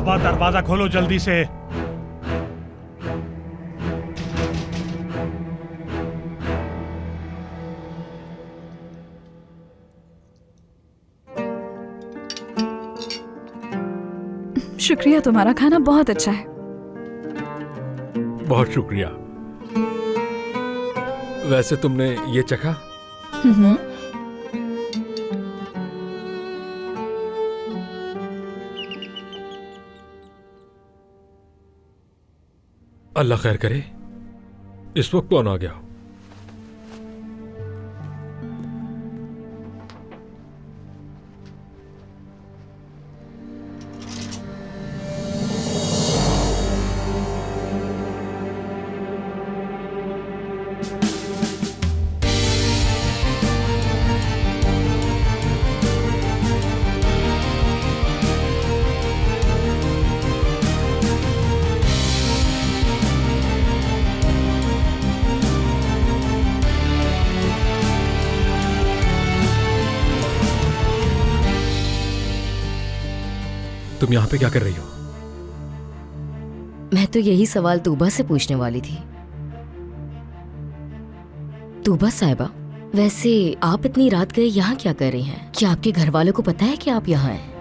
तौबा, दरवाजा खोलो जल्दी से। शुक्रिया, तुम्हारा खाना बहुत अच्छा है। बहुत शुक्रिया। वैसे तुमने ये चखा? अल्लाह खैर करे। इस वक्त कौन आ गया? तुम यहां पे क्या कर रही हो? मैं तो यही सवाल तूबा से पूछने वाली थी। तूबा साहिबा, वैसे आप इतनी रात गए यहाँ क्या कर रही हैं? क्या आपके घर वालों को पता है कि आप यहाँ हैं?